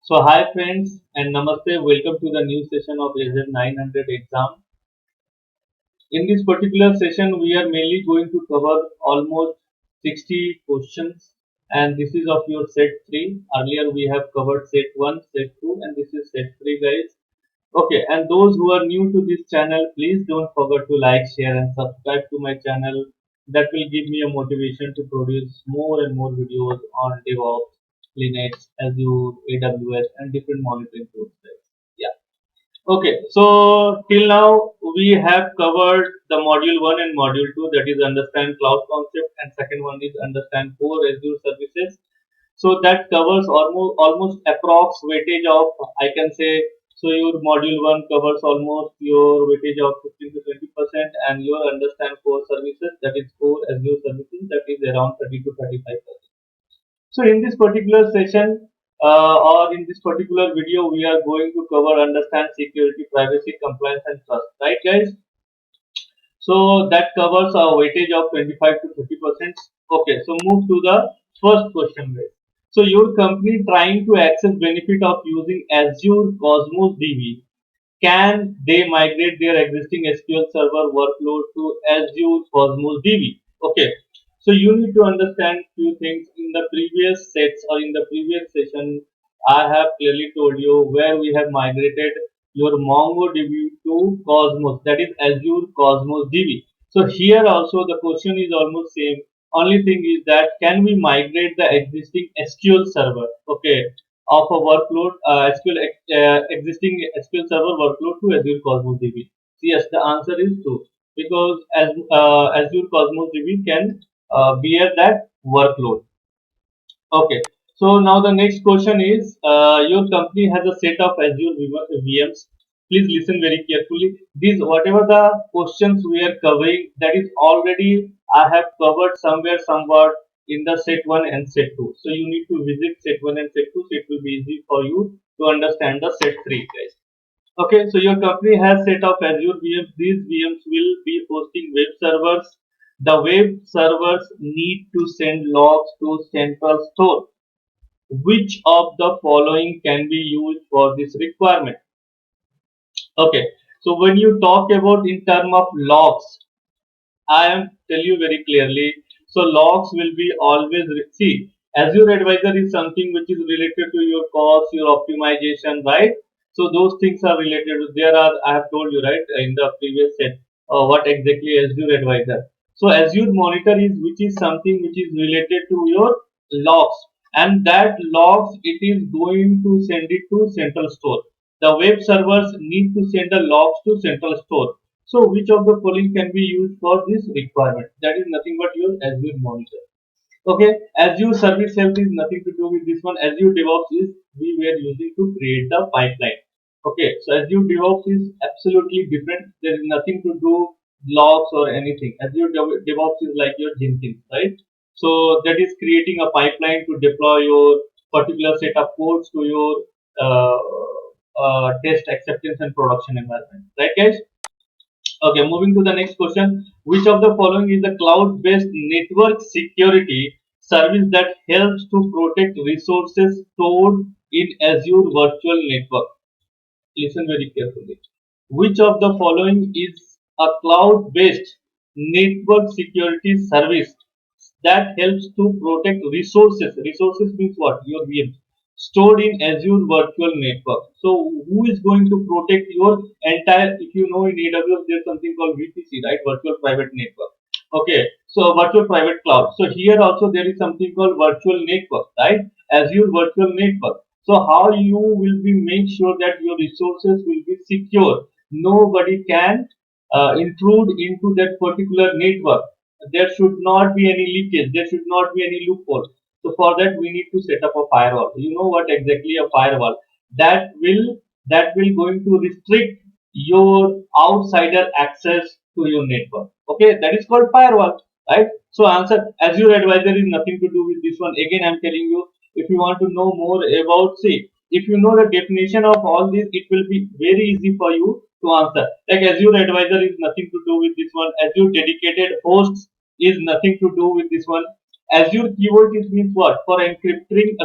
So hi friends and namaste. Welcome to the new session of Azure 900 exam. In this particular session, we are mainly going to cover almost 60 questions, and this is of your set 3. Earlier we have covered set 1, set 2, and this is set 3, guys. Okay, and those who are new to this channel, please don't forget to like, share, and subscribe to my channel. That will give me a motivation to produce more and more videos on Devops, Linux, Azure, AWS, and different monitoring tools. Yeah. Okay, so till now we have covered the module 1 and module 2, that is understand cloud concept, and second one is understand core Azure services. So that covers almost approx weightage of, I can say, so your module 1 covers almost your weightage of 15 to 20%, and your understand core services, that is core Azure services, that is around 30 to 35%. So in this particular session or in this particular video, we are going to cover understand security, privacy, compliance, and trust. Right, guys? So that covers a weightage of 25 to 30%. Okay, so move to the first question, guys. So your company trying to access benefit of using Azure Cosmos DB, can they migrate their existing SQL Server workload to Azure Cosmos DB? Okay, so you need to understand few things. In the previous sets or in the previous session, I have clearly told you where we have migrated your MongoDB to Cosmos, that is Azure Cosmos DB. So here also the question is almost same. Only thing is that can we migrate the existing SQL Server? Okay, of a workload, existing SQL Server workload to Azure Cosmos DB? Yes, the answer is true, because as Azure Cosmos DB can bear that workload. Okay. So now the next question is, your company has a set of Azure VMs. Please listen very carefully. These whatever the questions we are covering, that is already I have covered somewhere somewhat in the set 1 and set 2. So you need to visit set 1 and set 2. So it will be easy for you to understand the set 3, guys. Okay, so your company has set of Azure VMs. These VMs will be hosting web servers. The web servers need to send logs to central store. Which of the following can be used for this requirement? Okay, so when you talk about in term of logs, I am tell you very clearly. So logs will be always see, Azure Advisor is something which is related to your cost, your optimization, right? So those things are related. There are, I have told you right in the previous set what exactly Azure Advisor. So Azure Monitor is which is something which is related to your logs, and that logs it is going to send it to central store. The web servers need to send the logs to central store. So which of the following can be used for this requirement? That is nothing but your Azure Monitor. Okay, Azure Service Health is nothing to do with this one. Azure Devops is we were using to create the pipeline. Okay, so Azure Devops is absolutely different. There is nothing to do logs or anything. Azure Devops is like your Jenkins, right? So that is creating a pipeline to deploy your particular set of codes to your test acceptance and production environment, right, guys? Okay, moving to the next question. Which of the following is the cloud-based network security service that helps to protect resources stored in Azure Virtual Network? Listen very carefully. Which of the following is a cloud-based network security service that helps to protect resources? Resources means what? Your VM stored in Azure Virtual Network. So who is going to protect your entire? If you know in AWS there's something called VPC, right? Virtual Private Network. Okay, so virtual private cloud. So here also there is something called virtual network, right? Azure Virtual Network. So how you will be make sure that your resources will be secure? Nobody can intrude into that particular network. There should not be any leakage. There should not be any loophole. So for that we need to set up a firewall. You know what exactly a firewall? That will going to restrict your outsider access to your network. Okay, that is called firewall, right? So answer Azure Advisor is nothing to do with this one. Again, I'm telling you, if you want to know more about, see, if you know the definition of all these, it will be very easy for you to answer. Like Azure Advisor is nothing to do with this one. Azure Dedicated Hosts is nothing to do with this one. Azure keyword is means what? For encrypting,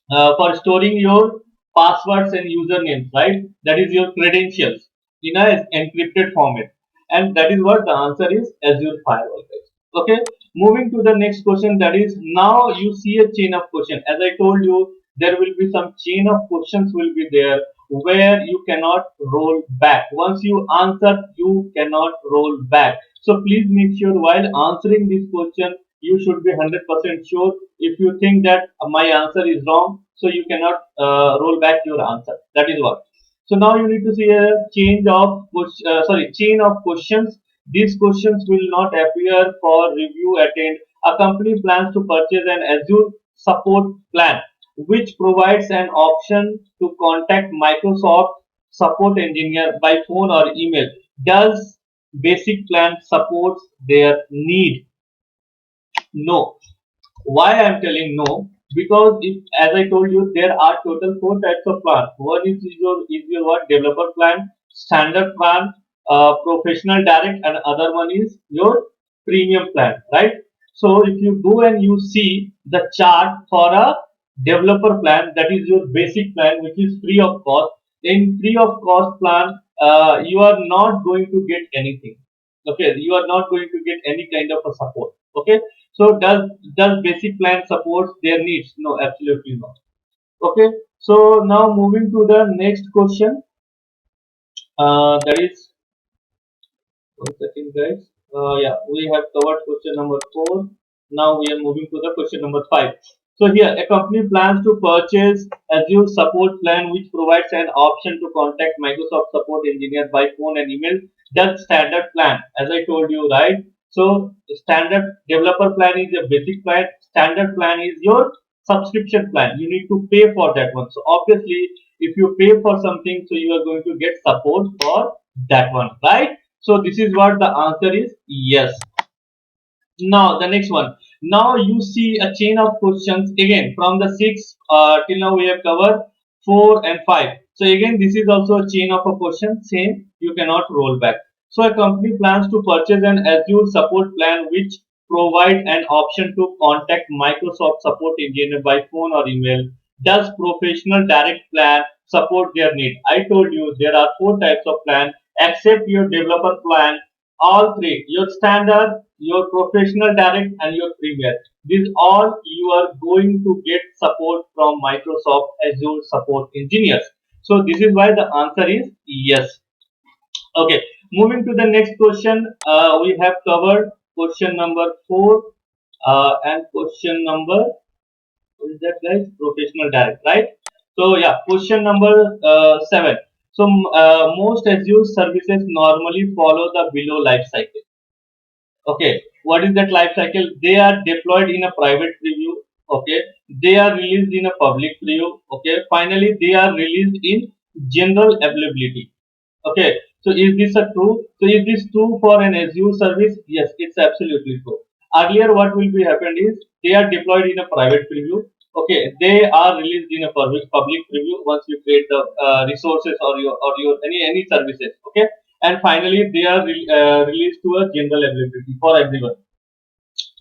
for storing your passwords and usernames, right? That is your credentials in a encrypted format. And that is what the answer is, Azure Firewall, guys. Okay, moving to the next question, that is now you see a chain of question. As I told you, there will be some chain of questions will be there where you cannot roll back. Once you answer, you cannot roll back. So please make sure while answering this question, you should be 100% sure. If you think that my answer is wrong, so you cannot roll back your answer. That is what. So now you need to see a chain of questions. These questions will not appear for review at end. A company plans to purchase an Azure support plan, which provides an option to contact Microsoft support engineer by phone or email. Does basic plan supports their need? No. Why I am telling no? Because if, as I told you, there are total four types of plan. One is your what developer plan, standard plan, professional direct, and other one is your premium plan, right? So if you go and you see the chart for a developer plan, that is your basic plan, which is free of cost. In free of cost plan, you are not going to get anything. Okay, you are not going to get any kind of a support. Okay, so does basic plan supports their needs? No, absolutely not. Okay, so now moving to the next question. That is one second, guys. Yeah, we have covered question number 4. Now we are moving to the question number 5. So here, a company plans to purchase Azure support plan, which provides an option to contact Microsoft support engineer by phone and email. That's standard plan, as I told you, right? So standard developer plan is a basic plan. Standard plan is your subscription plan. You need to pay for that one. So obviously, if you pay for something, so you are going to get support for that one, right? So this is what the answer is, yes. Now the next one. Now you see a chain of questions again from the 6 till now we have covered 4 and 5. So again this is also a chain of a question, same, you cannot roll back. So a company plans to purchase an Azure support plan which provide an option to contact Microsoft support engineer by phone or email. Does professional direct plan support their need? I told you there are four types of plan. Accept your developer plan, all three, your standard, your professional direct, and your premier, these all you are going to get support from Microsoft Azure support engineers. So this is why the answer is yes. Okay, moving to the next question, we have covered question number 4 and question number, what is that, guys? Professional direct, right? So yeah, question number 7. So most Azure services normally follow the below life cycle. Okay, what is that life cycle? They are deployed in a private preview. Okay, they are released in a public preview. Okay, finally they are released in general availability. Okay, so is this a true? So is this true for an Azure service? Yes, it's absolutely true. Earlier, what will be happened is they are deployed in a private preview. Okay, they are released in a public preview once you create the resources or your any services. Okay, and finally they are released to a general availability for everyone.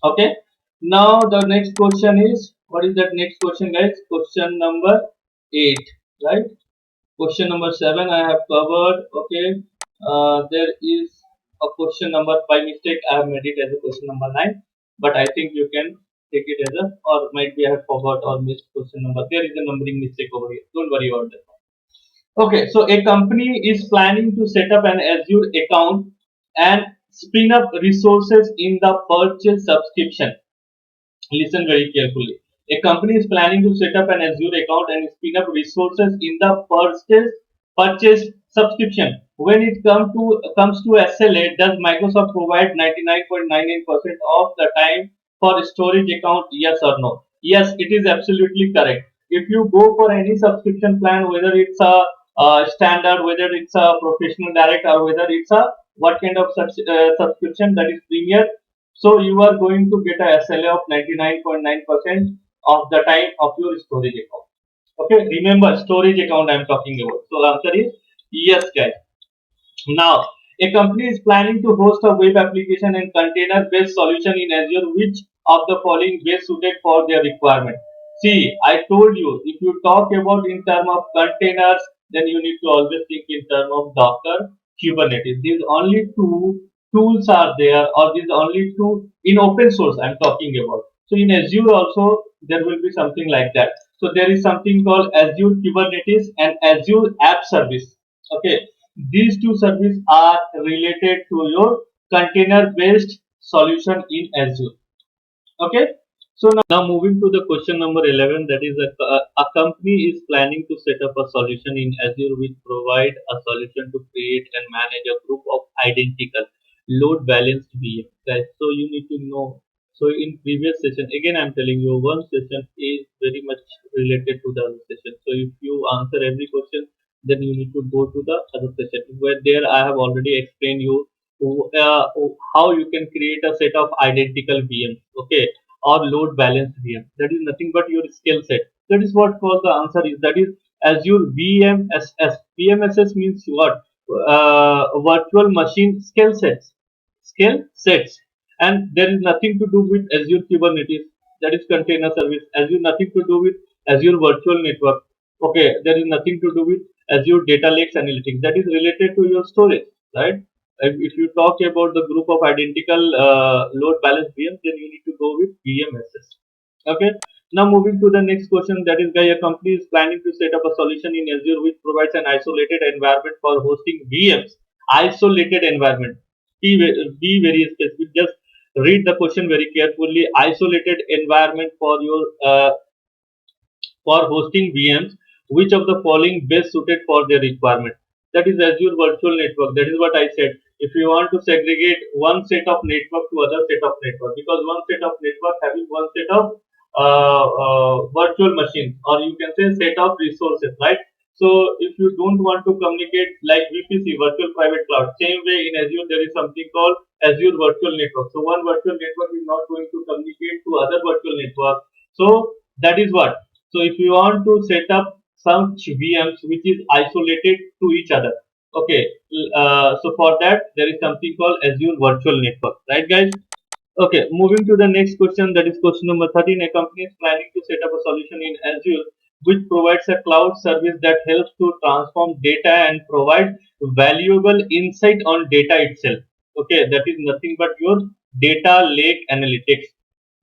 Okay, now the next question is, what is that next question, guys? Question number 8, right? Question number 7 I have covered. Okay, there is a question number, by mistake I have made it as a question number 9, but I think you can take it as a, or might be I have forgot or missed question number. There is a numbering mistake over here, don't worry about that. Okay, so a company is planning to set up an Azure account and spin up resources in the purchase subscription. Listen very carefully. A company is planning to set up an Azure account and spin up resources in the purchase subscription. When it comes to SLA, does Microsoft provide 99.99% of the time for storage account? Yes or no? Yes, it is absolutely correct. If you go for any subscription plan, whether it's a standard, whether it's a professional direct, or whether it's a what kind of subscription, that is premier, so you are going to get a SLA of 99.9% of the time of your storage account. Okay, remember storage account I am talking about. So the answer is yes, guys. Now, a company is planning to host a web application and container based solution in Azure. Which of the following best suited for their requirement? See, I told you, if you talk about in terms of containers, then you need to always think in terms of Docker, Kubernetes. These only two tools are there, or these only two in open source I'm talking about. So in Azure also there will be something like that. So there is something called Azure Kubernetes and Azure App Service. Okay, these two services are related to your container-based solution in Azure. Okay. So now moving to the question number 11, that is a company is planning to set up a solution in Azure which provide a solution to create and manage a group of identical load balanced VMs. Guys, so you need to know. So in previous session, again I'm telling you, one session is very much related to the other session. So if you answer every question, then you need to go to the other session where there I have already explained you how you can create a set of identical VMs, okay, or load balance VM. That is nothing but your skill set. That is what called the answer is. That is Azure VMSS. VMSS means what? Virtual machine skill sets. Skill sets. And there is nothing to do with Azure Kubernetes. That is container service. Azure nothing to do with Azure Virtual Network. Okay, there is nothing to do with Azure Data Lakes Analytics. That is related to your storage, right? If you talk about the group of identical load balance VMs, then you need to go with VMSS. Okay. Now moving to the next question, that is, guy, a company is planning to set up a solution in Azure which provides an isolated environment for hosting VMs. Isolated environment. Be very specific. Just read the question very carefully. Isolated environment for your for hosting VMs, which of the following best suited for their requirement? That is Azure Virtual Network. That is what I said. If you want to segregate one set of network to other set of network, because one set of network having one set of virtual machines, or you can say set of resources, right? So if you don't want to communicate like VPC, Virtual Private Cloud, same way in Azure there is something called Azure Virtual Network. So one virtual network is not going to communicate to other virtual network. So that is what. So if you want to set up some VMs which is isolated to each other, okay. So for that there is something called Azure Virtual Network, right, guys? Okay, moving to the next question, that is question number 13. A company is planning to set up a solution in Azure which provides a cloud service that helps to transform data and provide valuable insight on data itself. Okay, that is nothing but your data lake analytics.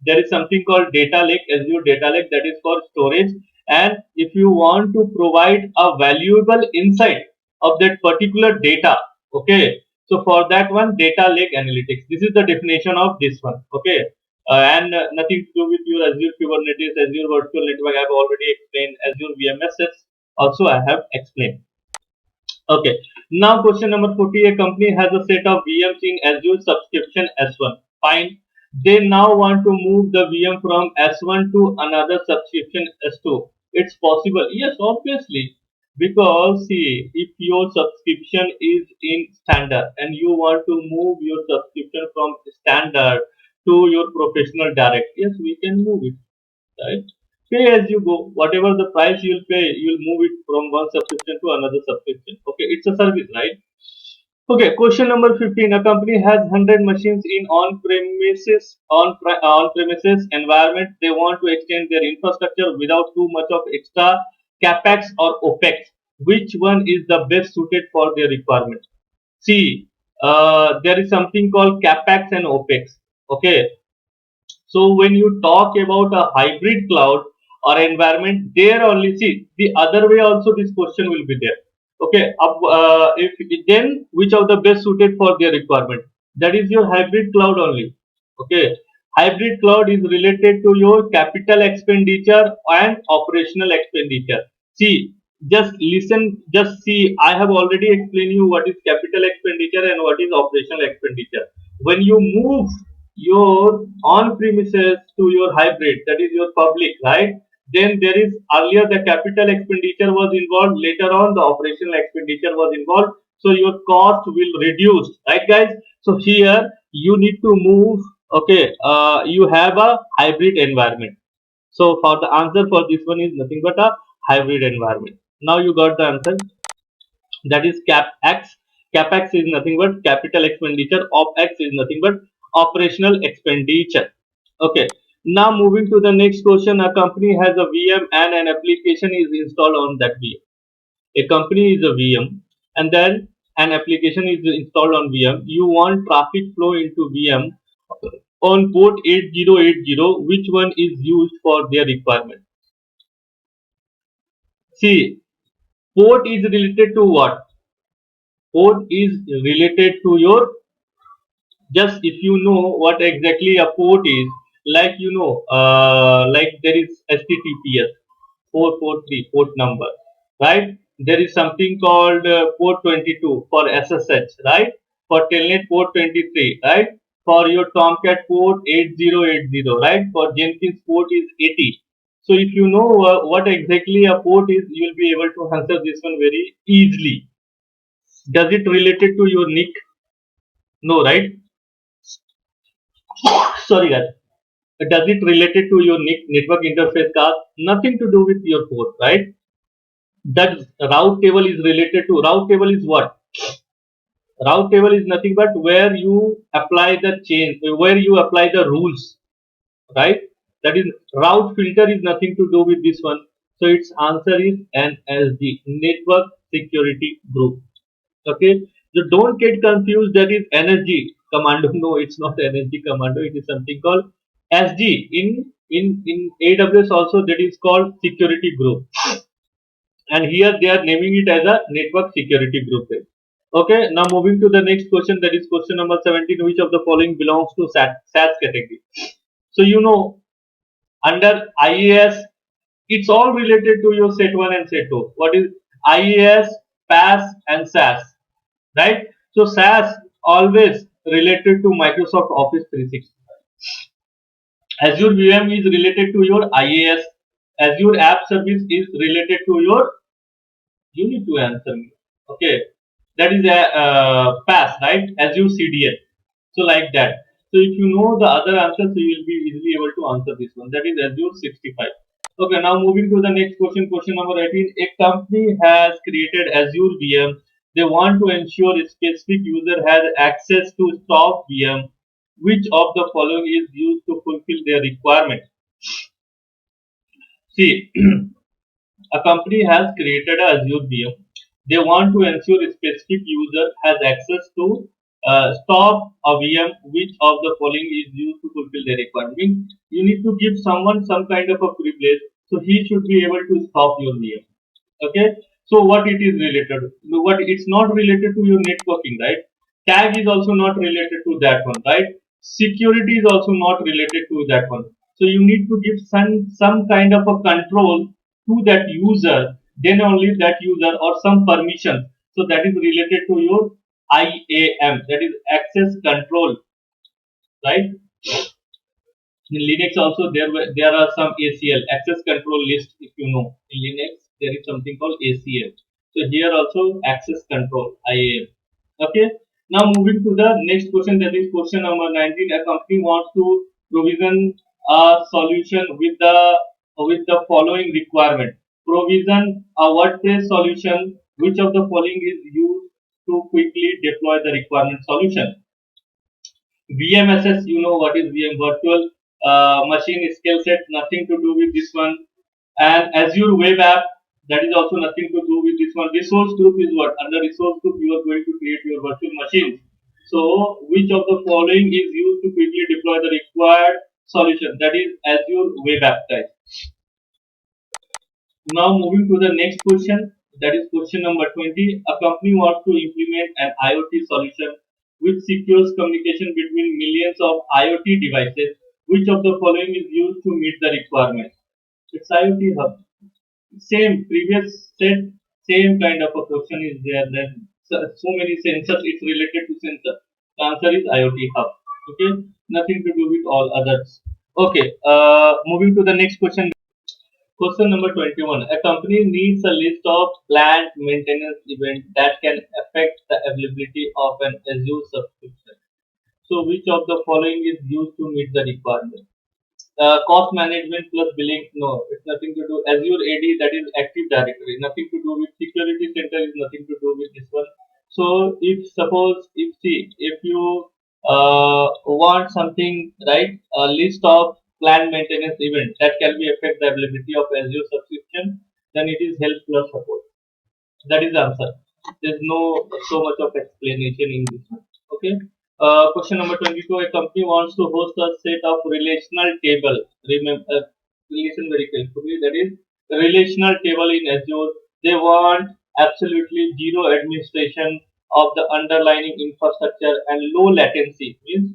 There is something called data lake, Azure data lake, that is for storage. And if you want to provide a valuable insight of that particular data, okay, so for that one, data lake analytics. This is the definition of this one. Okay. And nothing to do with your Azure Kubernetes, Azure Virtual Network. I have already explained. Azure VMSS also I have explained. Okay. Now question number 40. A company has a set of VMs in Azure subscription S1. Fine. They now want to move the VM from S1 to another subscription S2. It's possible. Yes, obviously. Because see, if your subscription is in standard and you want to move your subscription from standard to your professional direct, yes, we can move it, right? Pay as you go. Whatever the price you'll pay, you'll move it from one subscription to another subscription. Okay, it's a service, right? Okay, question number 15. A company has 100 machines in on-premises environment. They want to extend their infrastructure without too much of extra capex or opex. Which one is the best suited for their requirement? See, there is something called capex and opex. Okay, so when you talk about a hybrid cloud or environment, there only see the other way also this question will be there. Okay, if then which of the best suited for their requirement? That is your hybrid cloud only. Okay, hybrid cloud is related to your capital expenditure and operational expenditure. See, just listen, just see. I have already explained you what is capital expenditure and what is operational expenditure. When you move your on premises to your hybrid, that is your public, right? Then there is earlier the capital expenditure was involved, later on the operational expenditure was involved, so your cost will reduce, right, guys? So here you need to move. Okay, you have a hybrid environment. So for the answer for this one is nothing but a hybrid environment. Now you got the answer, that is capex. Capex is nothing but capital expenditure. Opex is nothing but operational expenditure. Okay. Now moving to the next question, a company has a VM and an application is installed on that VM. A company is a VM and then an application is installed on VM. You want traffic flow into VM on port 8080. Which one is used for their requirement? See, port is related to what? Port is related to your, just if you know what exactly a port is, like like there is HTTPS 443 port number, right? There is something called port 22 for SSH, right? For Telnet port 23, right? For your Tomcat port 8080, right? For Jenkins port is 80. So if you know what exactly a port is, you will be able to answer this one very easily. Does it related to your NIC? No, right? Sorry, guys. Does it related to your NIC, network interface card? Nothing to do with your port, right? That route table is related to, route table is what? Route table is nothing but where you apply the change, where you apply the rules, right? That is, route filter is nothing to do with this one. So its answer is NSG, network security group. Okay, so don't get confused, that is energy commando. No, it's not energy commando, it is something called SG. In AWS also, that is called security group, and here they are naming it as a network security group. Okay, now moving to the next question, that is question number 17. Which of the following belongs to SaaS category? So under IAS, it's all related to your set 1 and set 2. What is IAS, PaaS and SaaS, right? So SaaS always related to Microsoft Office 365. Azure VM is related to your IaaS. Azure App Service is related to your, you need to answer me. Okay, that is a PaaS, right? Azure CDN. So like that. So if you know the other answers, so you will be easily able to answer this one. That is Azure 65. Okay, now moving to the next question, question number 18. A company has created Azure VM. They want to ensure a specific user has access to top VM. Which of the following is used to fulfill their requirement? See, a company has created a Azure VM. They want to ensure a specific user has access to stop a VM. Which of the following is used to fulfill their requirement? Means you need to give someone some kind of a privilege, so he should be able to stop your VM. Okay, so what it is related? What it's not related to your networking, right? Tag is also not related to that one, right? Security is also not related to that one. So you need to give some kind of a control to that user, then only that user, or some permission. So that is related to your IAM, that is access control, right? In Linux also there are some ACL, access control list. If you know, in Linux there is something called ACL. So here also access control IAM. Okay. Now moving to the next question, that is question number 19. A company wants to provision a solution with the following requirement. Provision a WordPress solution. Which of the following is used to quickly deploy the requirement solution? VMSS, you know what is VM, virtual machine skill set, nothing to do with this one. And Azure Web App, that is also nothing to do with this one. Resource group is what? Under resource group, you are going to create your virtual machines. So, which of the following is used to quickly deploy the required solution? That is Azure Web App type. Now, moving to the next question, that is question number 20. A company wants to implement an IoT solution which secures communication between millions of IoT devices. Which of the following is used to meet the requirement? It's IoT hub. Same previous set, same kind of a question is there. Then so many sensors, it's related to sensor. The answer is IoT hub. Okay, nothing to do with all others. Okay, moving to the next question. Question number 21. A company needs a list of planned maintenance events that can affect the availability of an Azure subscription. So, which of the following is used to meet the requirement? Cost management plus billing? No, it's nothing to do. Azure AD, that is Active Directory, nothing to do with security center, is nothing to do with this one. So, if suppose, if you want something, right, a list of planned maintenance event that can be affect the availability of Azure subscription, then it is help plus support. That is the answer. There's no so much of explanation in this one. Okay. Question number 22. A company wants to host a set of relational table. Remember, listen very carefully. That is relational table in Azure. They want absolutely zero administration of the underlying infrastructure and low latency. Means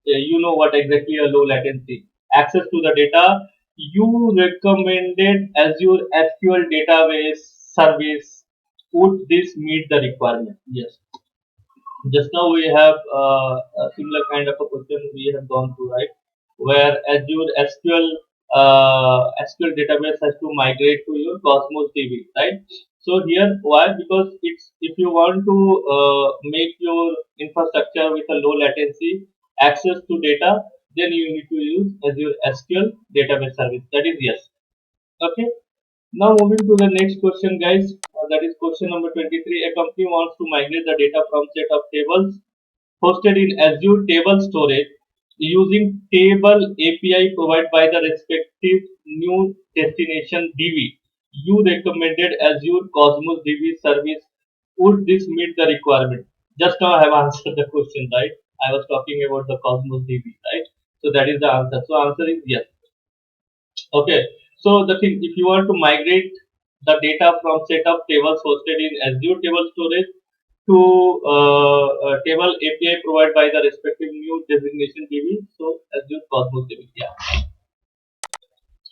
you know what exactly a low latency. Access to the data. You recommended Azure SQL database service. Would this meet the requirement? Yes. Just now we have a similar kind of a question we have gone through, right? Where Azure SQL database has to migrate to your Cosmos DB, right? So here, why? Because it's if you want to make your infrastructure with a low latency access to data, then you need to use Azure SQL database service. That is yes. Okay. Now moving to the next question, guys. That is question number 23. A company wants to migrate the data from set of tables hosted in Azure Table Storage using Table API provided by the respective new destination DB. You recommended Azure Cosmos DB service. Would this meet the requirement? Just now I have answered the question, right? I was talking about the Cosmos DB, right? So that is the answer. So answer is yes. Okay. So the thing, if you want to migrate the data from set of tables hosted in Azure Table Storage to table API provided by the respective new designation DB, so Azure Cosmos DB. Yeah.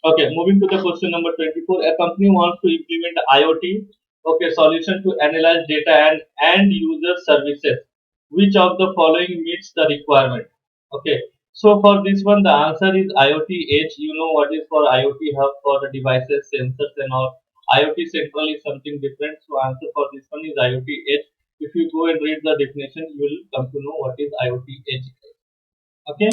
Okay, moving to the question number 24. A company wants to implement IoT, okay, solution to analyze data and user services. Which of the following meets the requirement? Okay, so for this one, the answer is IoT Edge. You know what is for IoT hub for the devices, sensors, and all. IoT Central is something different. So answer for this one is IoT Edge. If you go and read the definition, you will come to know what is IoT Edge. Okay.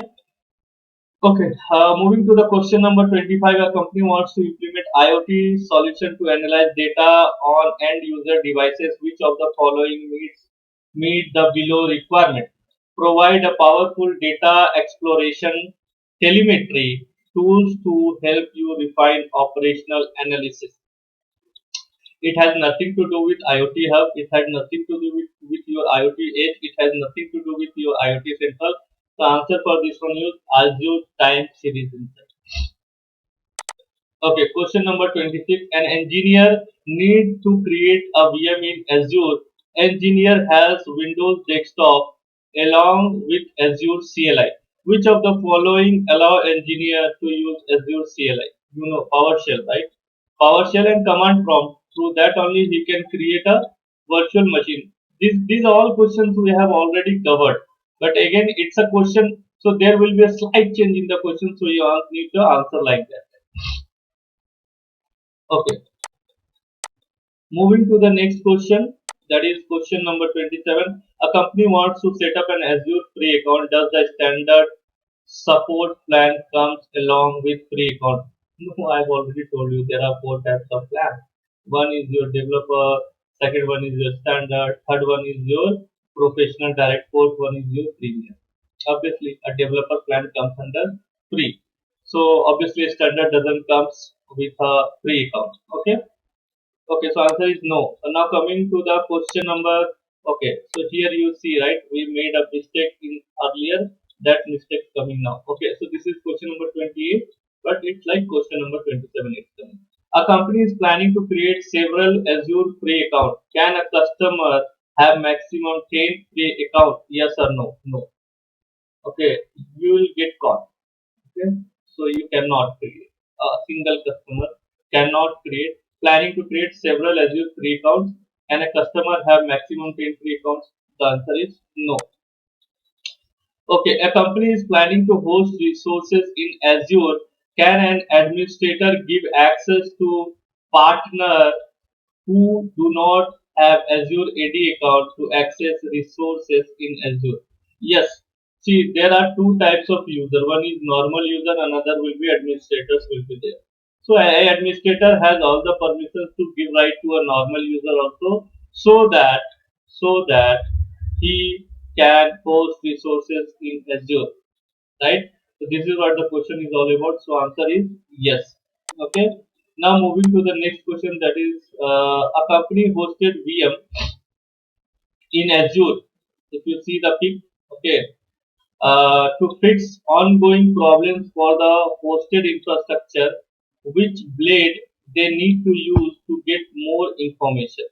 Okay, moving to the question number 25, a company wants to implement IoT solution to analyze data on end user devices. Which of the following meet the below requirement? Provide a powerful data exploration telemetry tools to help you refine operational analysis. It has nothing to do with IoT Hub. It has nothing to do with your IoT Edge. It has nothing to do with your IoT Central. The answer for this one is Azure Time Series Insight. Okay, question number 26. An engineer needs to create a VM in Azure. Engineer has Windows desktop along with Azure CLI. Which of the following allow engineer to use Azure CLI? You know PowerShell, right? PowerShell and command prompt. Through that only he can create a virtual machine. These are all questions we have already covered. But again, it's a question, so there will be a slight change in the question, so you all need to answer like that. Okay. Moving to the next question, that is question number 27. A company wants to set up an Azure free account. Does the standard support plan comes along with free account? No, I've already told you there are four types of plans. One is your developer, second one is your standard, third one is your professional direct, fourth one is your premium. Obviously, a developer plan comes under free. So obviously, a standard doesn't comes with a free account. Okay. Okay, so answer is no. So now coming to the question number. Okay, so here you see, right, we made a mistake in earlier. That mistake coming now. Okay, so this is question number 28, but it's like question number 27 itself. A company is planning to create several Azure free accounts. Can a customer have maximum 10 free accounts? Yes or no? No. Okay, you will get caught. Okay, so you cannot create a single customer cannot create planning to create several Azure free accounts. Can a customer have maximum 10 free accounts? The answer is no. Okay, a company is planning to host resources in Azure. Can an administrator give access to partner who do not have Azure AD account to access resources in Azure? Yes. See, there are two types of user. One is normal user, another will be administrators will be there. So a administrator has all the permissions to give right to a normal user also, so that he can host resources in Azure, right? So this is what the question is all about. So answer is yes. Okay. Now moving to the next question, that is a company hosted VM in Azure. If you see the pic, okay, to fix ongoing problems for the hosted infrastructure, which blade they need to use to get more information.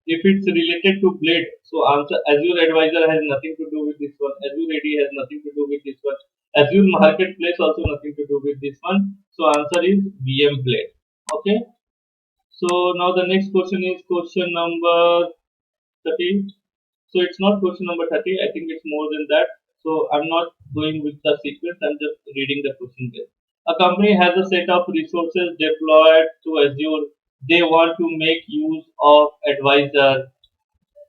If it's related to blade, so answer Azure Advisor has nothing to do with this one. Azure AD has nothing to do with this one. Azure Marketplace also nothing to do with this one. So answer is VM blade. Okay. So now the next question is question number 30. So it's not question number 30. I think it's more than that. So I'm not going with the sequence. I'm just reading the question there. A company has a set of resources deployed to Azure. They want to make use of advisor.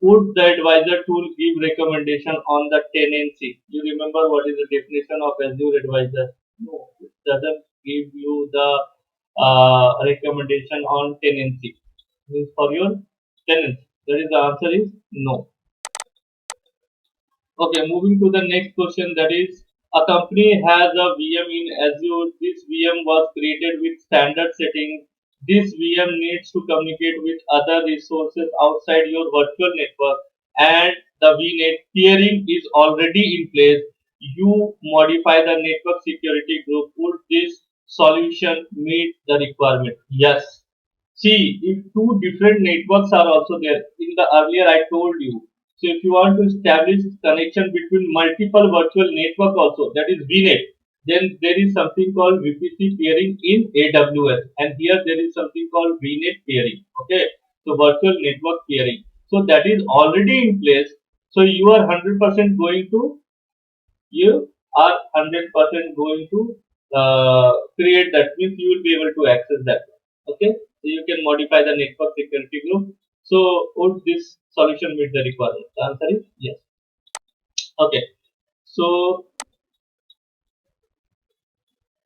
Would the advisor tool give recommendation on the tenancy? You remember what is the definition of Azure advisor? No, it doesn't give you the recommendation on tenancy. Means for your tenants. That is the answer is no. Okay, moving to the next question, that is a company has a VM in Azure. This VM was created with standard settings. This VM needs to communicate with other resources outside your virtual network, and the VNet peering is already in place. You modify the network security group. Would this solution meet the requirement? Yes. See, if two different networks are also there, in the earlier I told you. So if you want to establish connection between multiple virtual network also, that is VNet, then there is something called VPC peering in AWS, and here there is something called VNet peering. Okay, so virtual network peering. So that is already in place. So you are 100% going to you are 100% going to create that, means you will be able to access that. Okay, so you can modify the network security group. So would this solution meet the requirement? The answer is yes. Okay, so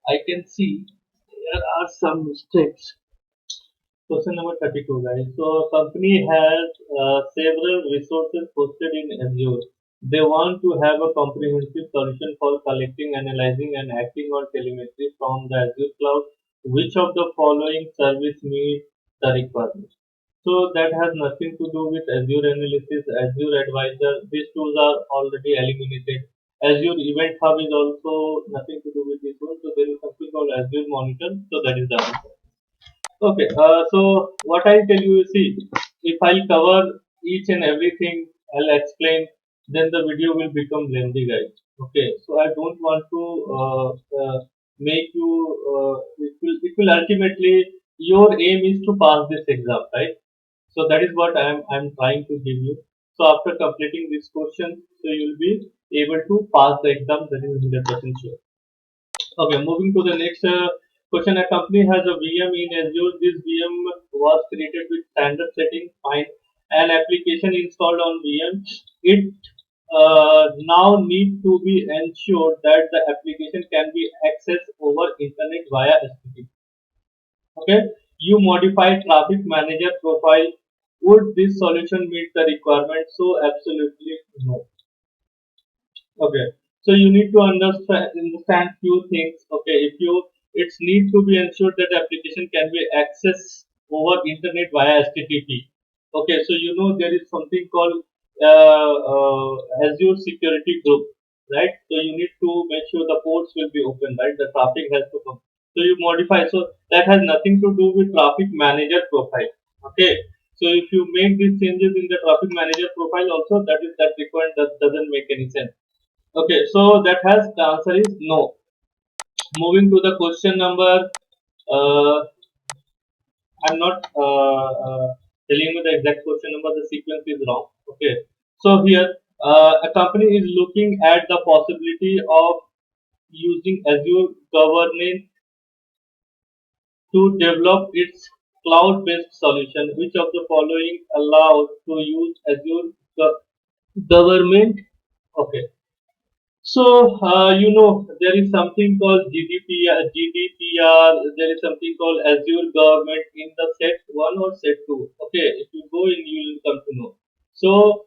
I can see there are some mistakes. Question number 32, guys. So, a company has several resources hosted in Azure. They want to have a comprehensive solution for collecting, analyzing, and acting on telemetry from the Azure cloud. Which of the following service meets the requirement? So, that has nothing to do with Azure Analysis, Azure Advisor. These tools are already eliminated. Azure Event Hub is also nothing to do with this one. So, there is something called Azure Monitor. So, that is the answer. Okay, so what I'll tell you is, see, if I'll cover each and everything, I'll explain, then the video will become lengthy, guys. Okay, so I don't want to make you, it will ultimately, your aim is to pass this exam, right? So that is what I'm trying to give you. So after completing this question, so you'll be able to pass the exam, that is 100% sure. Okay, moving to the next question. A company has a VM in Azure. This VM was created with standard settings. Find an application installed on VM. It now need to be ensured that the application can be accessed over internet via HTTP. Okay, you modify traffic manager profile. Would this solution meet the requirement? So absolutely no. Okay. So you need to understand few things. Okay. If you, it's need to be ensured that the application can be accessed over internet via HTTP. Okay. So you know there is something called Azure security group, right? So you need to make sure the ports will be open, right? The traffic has to come. So you modify. So that has nothing to do with traffic manager profile. Okay. So if you make these changes in the traffic manager profile also, that is that required, that doesn't make any sense. Okay, so that has the answer is no. Moving to the question number, uh, I'm not telling you the exact question number. The sequence is wrong. Okay, so here a company is looking at the possibility of using Azure governance to develop its cloud-based solution. Which of the following allows to use Azure government? Okay, so, there is something called GDPR, there is something called Azure government in the set 1 or set 2. Okay, if you go in, you will come to know. So,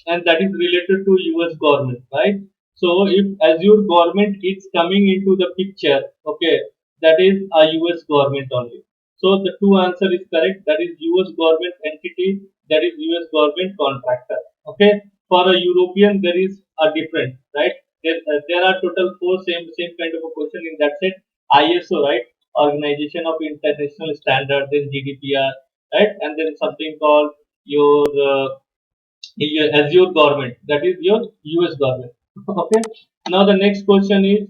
and that is related to US government, right? So if Azure government is coming into the picture, okay, that is a US government only. So the two answer is correct. That is US government entity. That is US government contractor. Okay. For a European, there is a different, right? There are total four same kind of a question in that set. ISO, right? Organization of International Standard, then GDPR, right? And then something called your Azure government, that is your US government. Okay. Now the next question is,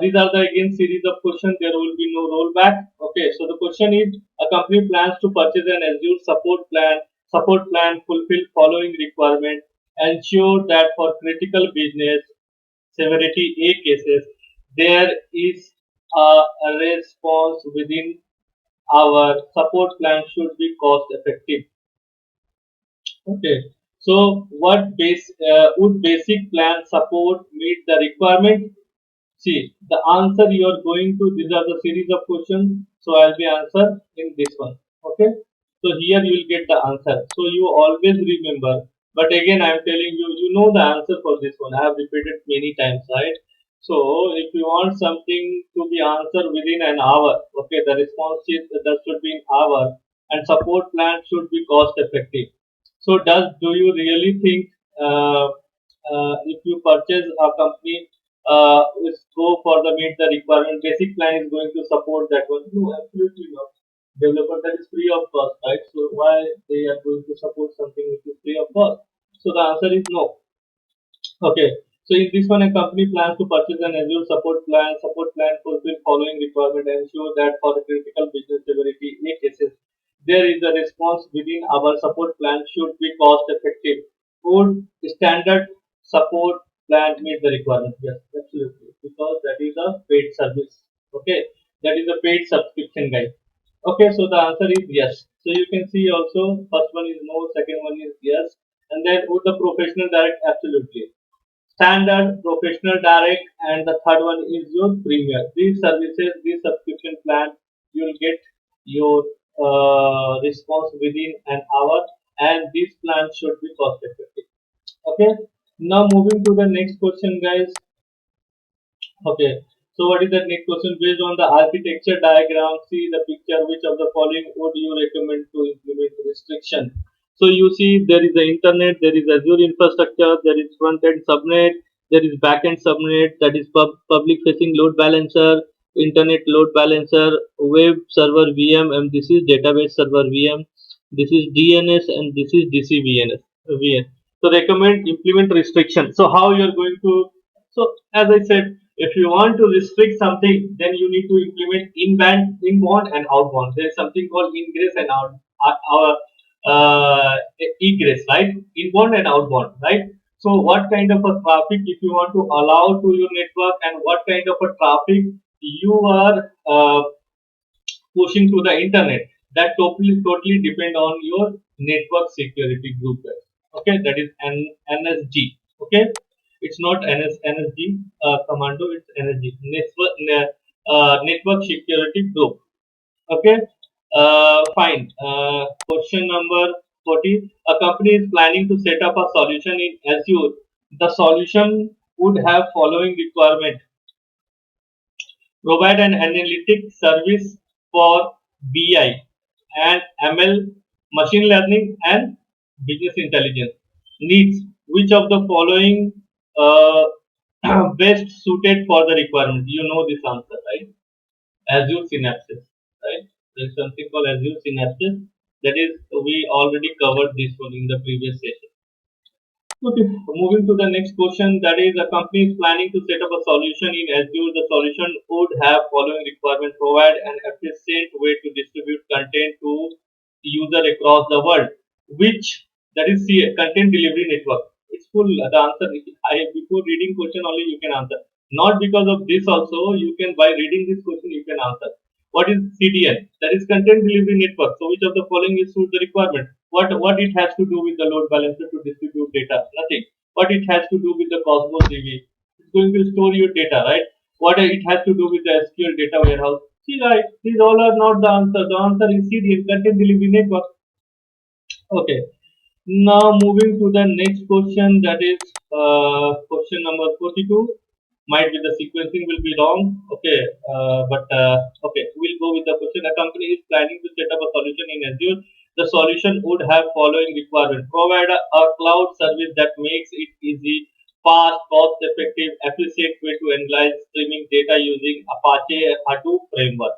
these are the again series of questions. There will be no rollback. Okay. So the question is, a company plans to purchase an Azure support plan. Support plan fulfill following requirement. Ensure that for critical business severity A cases, there is a response within our support plan should be cost effective. Okay. So what would basic plan support meet the requirement? See, the answer you are going to, these are the series of questions. So I'll be answer in this one. Okay. So here you will get the answer. So you always remember. But again, I am telling you, you know the answer for this one. I have repeated many times, right? So if you want something to be answered within an hour, okay, the response is that should be an hour, and support plan should be cost effective. So do you really think if you purchase a company is go for the meet the requirement basic plan is going to support that one? No, absolutely not. Developer that is free of cost, right? So why they are going to support something which is free of cost? So the answer is no. Okay. So in this one, a company plans to purchase an Azure support plan. Support plan fulfill following requirement and ensure that for the critical business severity in cases, there is a response within our support plan should be cost effective. Would standard support plan meet the requirement? Yes, absolutely. Because that is a paid service. Okay. That is a paid subscription, guys. Okay, so the answer is yes. So you can see also first one is no, second one is yes, and then would the professional direct? Absolutely. Standard, professional direct, and the third one is your premier. These services, this subscription plan, you will get your response within an hour, and this plan should be cost effective. Okay. Now moving to the next question, guys. Okay. So what is the next question? Based on the architecture diagram, see the picture. Which of the following would you recommend to implement restriction? So you see there is the internet, there is Azure infrastructure, there is front end subnet, there is back end subnet, that is public facing load balancer, internet load balancer, web server VM, and this is database server VM. This is DNS and this is DCVNS. VN. So recommend implement restriction. So how you are going to? So as I said, if you want to restrict something, then you need to implement inbound and outbound. There is something called ingress and egress, right? Inbound and outbound, right? So what kind of a traffic if you want to allow to your network, and what kind of a traffic you are pushing to the internet, that totally depend on your network security group, guys. Okay, that is NSG. Okay, it's not NSG commando, it's NSG network security group. Okay. Fine. Question number 40. A company is planning to set up a solution in Azure. The solution would have following requirement: provide an analytic service for BI and ML, machine learning, and business intelligence needs. Which of the following uh, best suited for the requirement? You know this answer, right? Azure Synapses, right? There is something called Azure Synapses. That is, we already covered this one in the previous session. Okay, moving to the next question, that is, a company is planning to set up a solution in Azure. The solution would have following requirement: provide an efficient way to distribute content to user across the world. Which, that is content delivery network. It's full. The answer before reading question only you can answer. Not because of this also you can, by reading this question you can answer. What is CDN? That is content delivery network. So which of the following is suit the requirement? What it has to do with the load balancer to distribute data? Nothing. What it has to do with the Cosmos DB? It's going to store your data, right? What it has to do with the SQL data warehouse? See, guys, these all are not the answer. The answer is CDN, content delivery network. Okay. Now moving to the next question, that is Question number 42. Might be the sequencing will be wrong. Okay, okay, we'll go with the question. A company is planning to set up a solution in Azure. The solution would have following requirement: provide a cloud service that makes it easy, fast, cost-effective, efficient way to analyze streaming data using Apache Hadoop framework.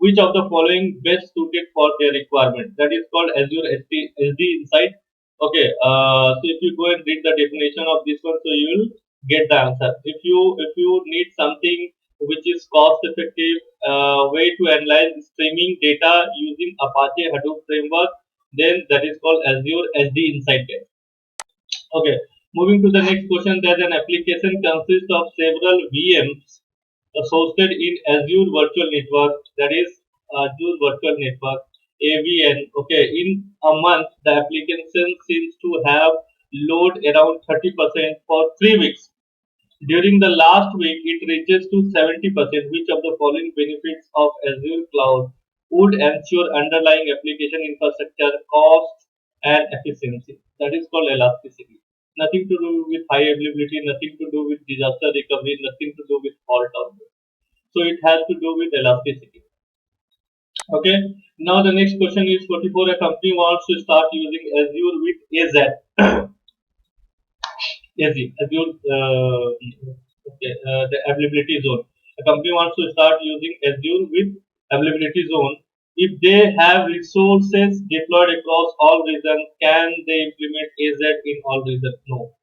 Which of the following best suited for their requirement? That is called Azure SD Insight. Okay, so if you go and read the definition of this one, so you will get the answer. If you need something which is cost effective way to analyze streaming data using Apache Hadoop framework, then that is called Azure SD Insight. Okay, moving to the next question, that an application consists of several VMs hosted in Azure Virtual Network, that is Azure Virtual Network, AVN. Okay, in a month, the application seems to have load around 30% for 3 weeks. During the last week, it reaches to 70%. Which of the following benefits of Azure Cloud would ensure underlying application infrastructure cost and efficiency? That is called elasticity. Nothing to do with high availability, nothing to do with disaster recovery, nothing to do with fault tolerance. So it has to do with elasticity. Okay. Now the next question is 44. A company wants to start using Azure with AZ. Azure, okay, the availability zone. A company wants to start using Azure with availability zone. If they have resources deployed across all regions, can they implement AZ in all regions? No.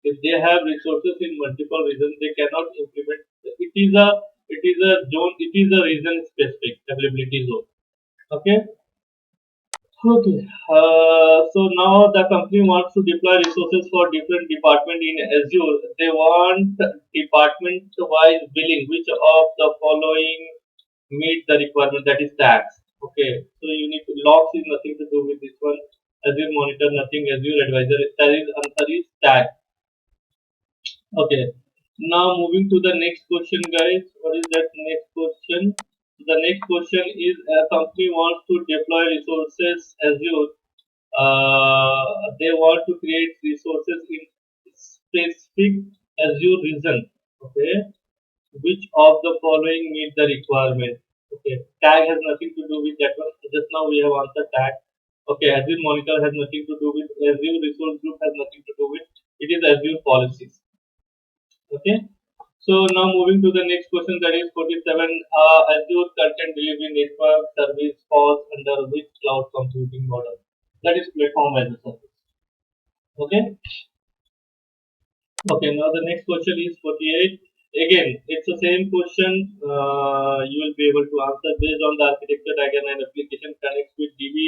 If they have resources in multiple regions, they cannot implement. It is a zone. It is a region specific availability zone. Okay. Okay. So now the company wants to deploy resources for different department in Azure. They want department-wise billing. Which of the following meet the requirement? That is tax. Okay. So you need to logs is nothing to do with this one. Azure monitor nothing. Azure advisor. That is answer is tax. Okay. Now moving to the next question, guys. What is that next question? The next question is a company wants to deploy resources Azure. They want to create resources in specific Azure region. Okay. Which of the following meet the requirement? Okay. Tag has nothing to do with that one. Just now we have answered tag. Okay. Azure monitor has nothing to do with Azure resource group has nothing to do with. It is Azure policies. Okay. So now moving to the next question, that is 47. Azure Content Delivery Network service falls under which cloud computing model? That is platform as a service. Okay. Okay. Now the next question is 48. Again, it's the same question. You will be able to answer based on the architecture diagram and application connects with DB.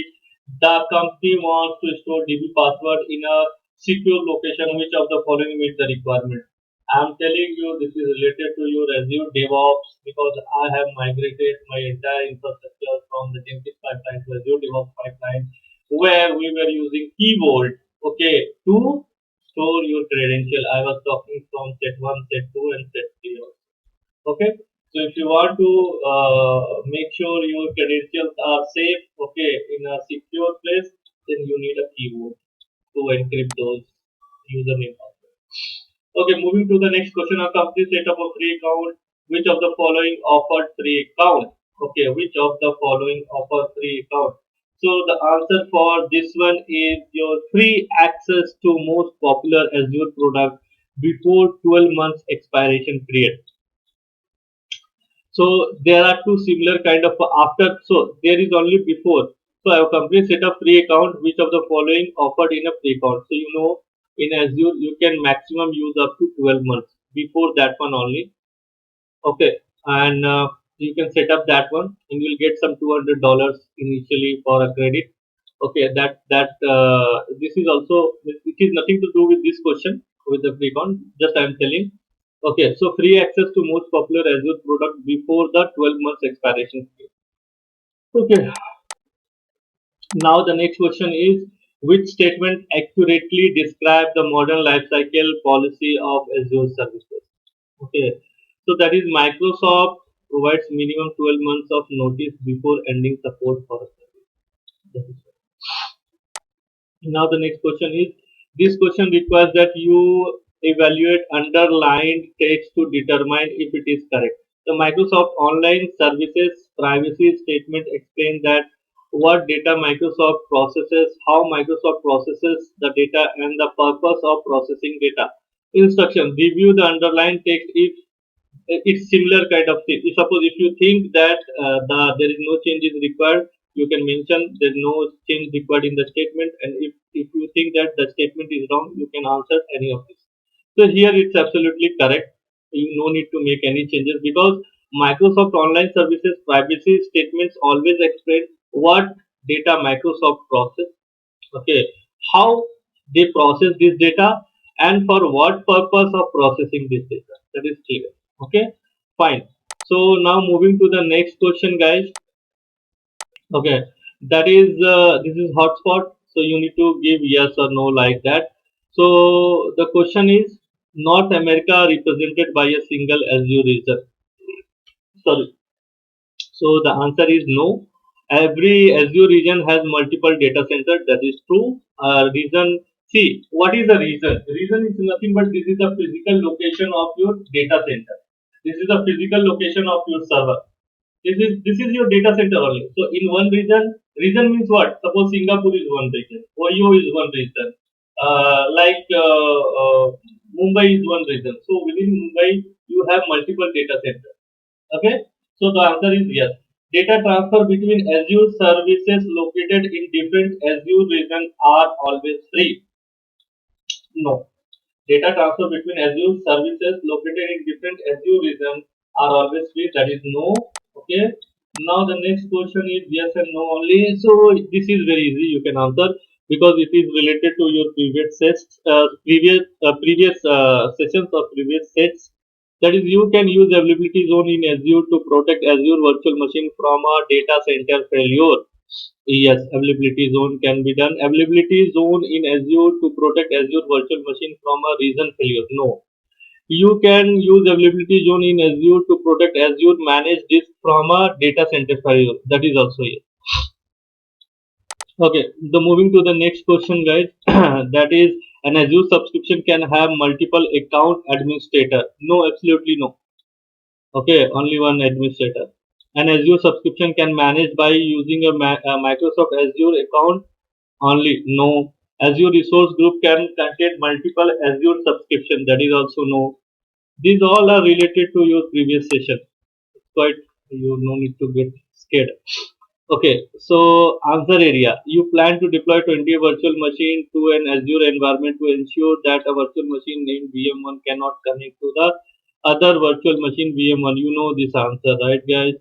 The company wants to store DB password in a secure location. Which of the following meet the requirement? I'm telling you this is related to your Azure Devops because I have migrated my entire infrastructure from the Jenkins pipeline to Azure Devops pipeline where we were using keyboard, okay, to store your credential. I was talking from set 1, set 2 and set 3 also. Okay. So if you want to make sure your credentials are safe, okay, in a secure place, then you need a keyboard to encrypt those username. Okay, moving to the next question. A company set up a free account. Which of the following offered free account? Okay, which of the following offer free account? So the answer for this one is your free access to most popular Azure product before 12 months expiration period. So there are two similar kind of after. So there is only before. So I have company set up free account. Which of the following offered in a free account? So you know in Azure you can maximum use up to 12 months. Before that one only. Okay, and you can set up that one, and you'll get some $200 initially for a credit. Okay, this is also it is nothing to do with this question with the free account. Just I am telling. Okay, so free access to most popular Azure product before the 12 months expiration period. Okay, now the next question is which statement accurately describe the modern lifecycle policy of Azure services? Okay, so that is Microsoft provides minimum 12 months of notice before ending support for a service. That is right. Now the next question is This question requires that you evaluate underlined text to determine if it is correct. The Microsoft Online Services privacy statement explains that what data Microsoft processes, how Microsoft processes the data, and the purpose of processing data. Instruction: review the underlined text if it's similar kind of thing. Suppose if you think that there is no change is required, you can mention there is no change required in the statement, and if you think that the statement is wrong, you can answer any of this. So here it's absolutely correct. You no need to make any changes because Microsoft Online Services privacy statements always explain what data Microsoft process. Okay, how they process this data and for what purpose of processing this data. That is clear. Okay, fine. So now moving to the next question, guys. Okay, that is this is hotspot. So you need to give yes or no like that. So the question is North America represented by a single Azure region. Sorry. So the answer is no. Every Azure region has multiple data centers. That is true. Reason. See, what is the reason? The reason is nothing but this is the physical location of your data center. This is the physical location of your server. This is your data center only. So in one region means what? Suppose Singapore is one region, Ohio is one region, Mumbai is one region. So within Mumbai you have multiple data centers. Okay, so the answer is yes. Data transfer between Azure services located in different Azure regions are always free. No. Data transfer between Azure services located in different Azure regions are always free. That is no. Okay. Now the next question is yes and no only. So this is very easy. You can answer because it is related to your previous sets, previous sessions or previous sets. That is, you can use availability zone in Azure to protect Azure virtual machine from a data center failure. Yes, availability zone can be done. Availability zone in Azure to protect Azure virtual machine from a region failure. No. You can use availability zone in Azure to protect Azure managed disk from a data center failure. That is also yes. Okay, the moving to the next question, guys. That is, an Azure subscription can have multiple account administrator. No, absolutely no. Okay, only one administrator. An Azure subscription can manage by using a Microsoft Azure account only. No. Azure Resource Group can contain multiple Azure subscription. That is also no. These all are related to your previous session. Quite you no need to get scared. Okay, so answer area. You plan to deploy 20 virtual machine to an Azure environment to ensure that a virtual machine named VM1 cannot connect to the other virtual machine VM1. You know this answer, right, guys?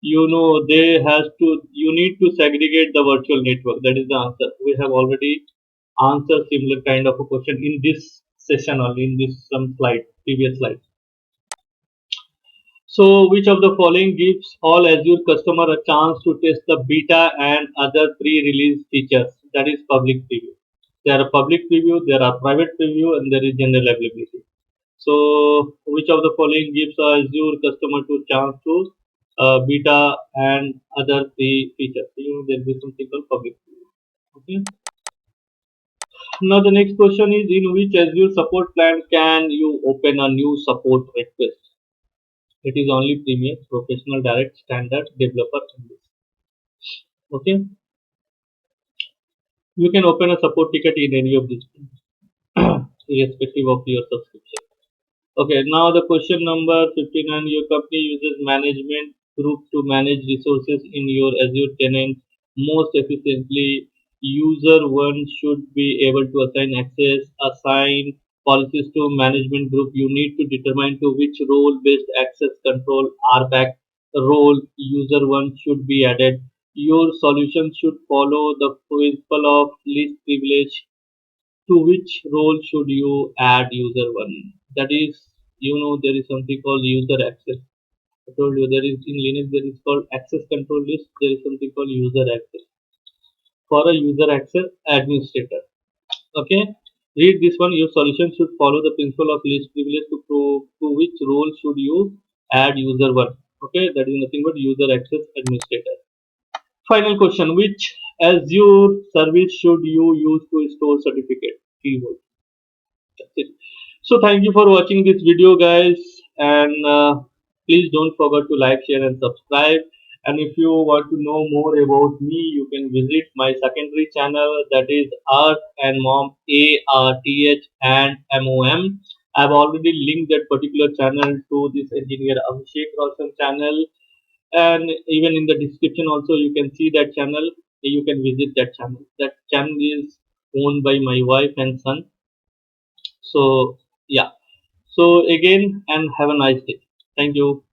You know they has to. You need to segregate the virtual network. That is the answer. We have already answered similar kind of a question in this session or in this some slide, previous slide. So, which of the following gives all Azure customer a chance to test the beta and other pre-release features? That is public preview. There are public preview, there are private preview, and there is general availability. So, which of the following gives a Azure customer to chance to beta and other pre features? You know, there will be something called public preview. Okay. Now the next question is, in which Azure support plan can you open a new support request? It is only Premier, Professional, Direct, Standard, Developer, English. Okay, you can open a support ticket in any of these, irrespective of your subscription. Okay, now the question number 59. Your company uses management group to manage resources in your Azure tenant most efficiently. User one should be able to assign access, assign policies to management group. You need to determine to which role-based access control RBAC role user one should be added. Your solution should follow the principle of least privilege. To which role should you add user one? That is, there is something called user access. I told you there is in Linux there is called access control list. There is something called user access. For a user access administrator. Okay. Read this one. Your solution should follow the principle of least privilege to which role should you add user one. Okay, that is nothing but user access administrator. Final question. Which Azure service should you use to store certificate? keyword. That's it. So thank you for watching this video, guys, and please don't forget to like, share, and subscribe. And if you want to know more about me, you can visit my secondary channel, that is Art and Mom, ARTH and MOM. I've already linked that particular channel to this engineer Abhishek Roshan channel, and even in the description also you can see that channel. You can visit that channel. That channel is owned by my wife and son. So yeah. So again, and have a nice day. Thank you.